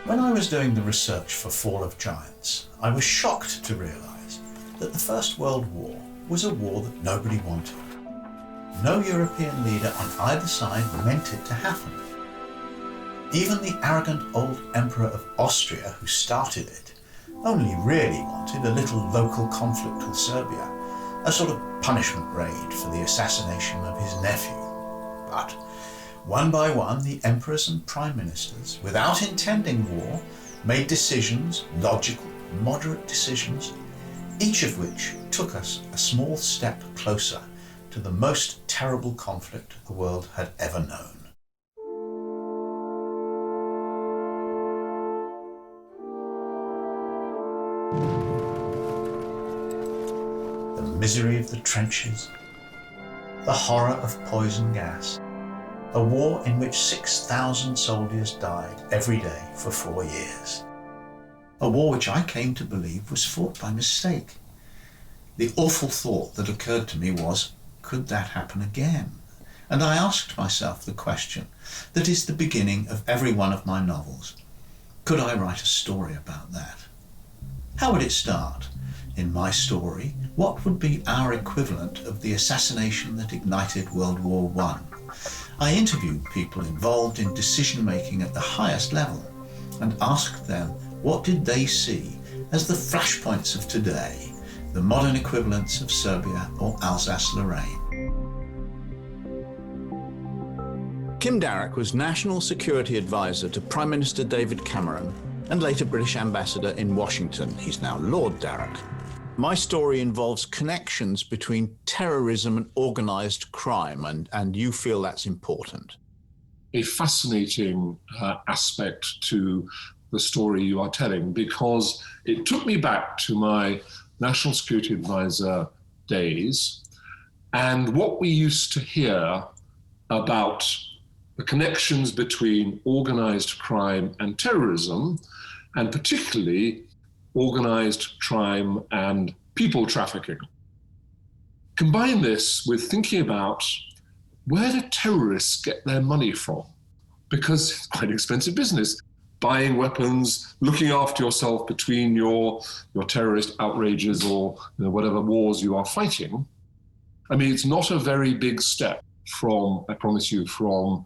When I was doing the research for Fall of Giants, I was shocked to realise that the First World War was a war that nobody wanted. No European leader on either side meant it to happen. Even the arrogant old Emperor of Austria, who started it, only really wanted a little local conflict with Serbia, a sort of punishment raid for the assassination of his nephew. But one by one, the emperors and prime ministers, without intending war, made decisions, logical, moderate decisions, each of which took us a small step closer to the most terrible conflict the world had ever known. The misery of the trenches, the horror of poison gas, a war in which 6,000 soldiers died every day for 4 years. A war which I came to believe was fought by mistake. The awful thought that occurred to me was, could that happen again? And I asked myself the question that is the beginning of every one of my novels. Could I write a story about that? How would it start? In my story, what would be our equivalent of the assassination that ignited World War I? I interviewed people involved in decision-making at the highest level and asked them what did they see as the flashpoints of today, the modern equivalents of Serbia or Alsace-Lorraine. Kim Darroch was National Security Advisor to Prime Minister David Cameron and later British Ambassador in Washington. He's now Lord Darroch. My story involves connections between terrorism and organised crime, and you feel that's important. A fascinating aspect to the story you are telling, because it took me back to my National Security Advisor days and what we used to hear about the connections between organised crime and terrorism, and particularly organised crime and people trafficking. Combine this with thinking about where do terrorists get their money from? Because it's quite an expensive business. Buying weapons, looking after yourself between your terrorist outrages or whatever wars you are fighting. I mean, it's not a very big step from, I promise you, from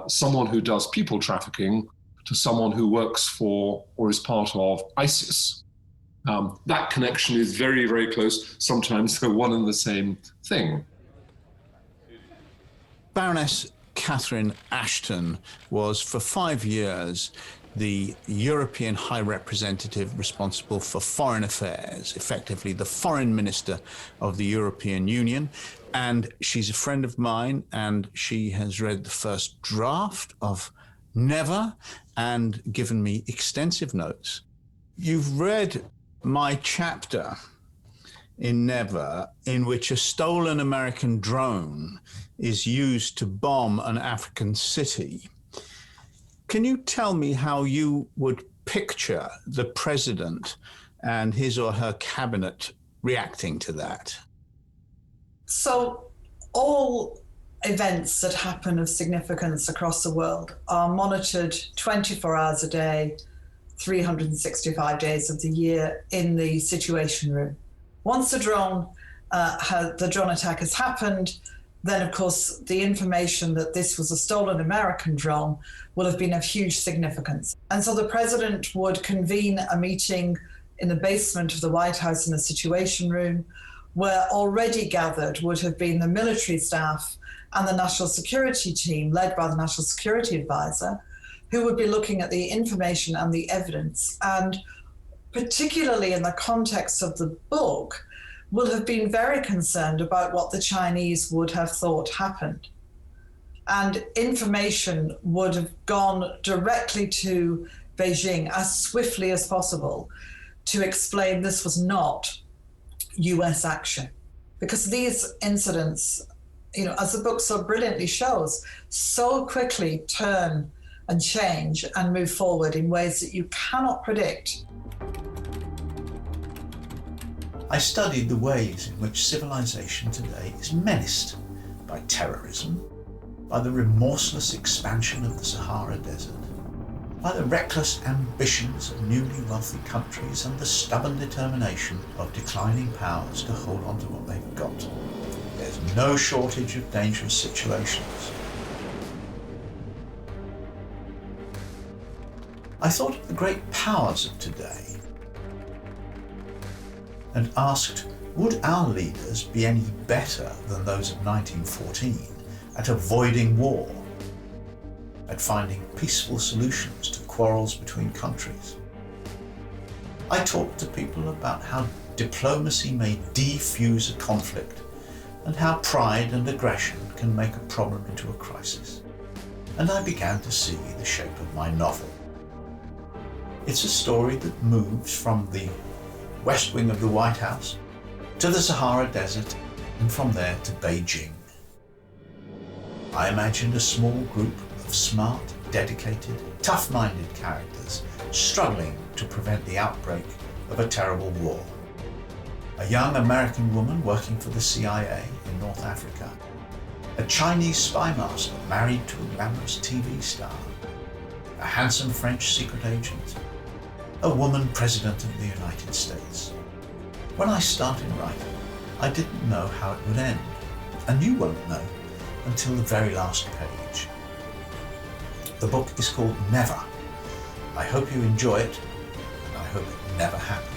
someone who does people trafficking to someone who works for or is part of ISIS. That connection is very, very close. Sometimes they're one and the same thing. Baroness Catherine Ashton was for 5 years the European High Representative responsible for foreign affairs, effectively the foreign minister of the European Union. And she's a friend of mine, and she has read the first draft of Never and given me extensive notes. You've read my chapter in Never, in which a stolen American drone is used to bomb an African city. Can you tell me how you would picture the president and his or her cabinet reacting to that? So all events that happen of significance across the world are monitored 24 hours a day, 365 days of the year in the Situation Room. Once the drone attack has happened, then of course the information that this was a stolen American drone will have been of huge significance. And so the president would convene a meeting in the basement of the White House in the Situation Room, where already gathered would have been the military staff and the national security team led by the National Security Advisor, who would be looking at the information and the evidence, and particularly in the context of the book, will have been very concerned about what the Chinese would have thought happened. And information would have gone directly to Beijing as swiftly as possible to explain this was not US action. Because these incidents, as the book so brilliantly shows, so quickly turn and change and move forward in ways that you cannot predict. I studied the ways in which civilization today is menaced by terrorism, by the remorseless expansion of the Sahara Desert, by the reckless ambitions of newly wealthy countries and the stubborn determination of declining powers to hold on to what they've got. There's no shortage of dangerous situations. I thought of the great powers of today and asked, would our leaders be any better than those of 1914 at avoiding war, at finding peaceful solutions to quarrels between countries? I talked to people about how diplomacy may defuse a conflict and how pride and aggression can make a problem into a crisis. And I began to see the shape of my novel. It's a story that moves from the West Wing of the White House to the Sahara Desert and from there to Beijing. I imagined a small group of smart, dedicated, tough-minded characters struggling to prevent the outbreak of a terrible war. A young American woman working for the CIA in North Africa, a Chinese spy master married to a glamorous TV star, a handsome French secret agent, a woman president of the United States. When I started writing, I didn't know how it would end, and you won't know until the very last page. The book is called Never. I hope you enjoy it, and I hope it never happens.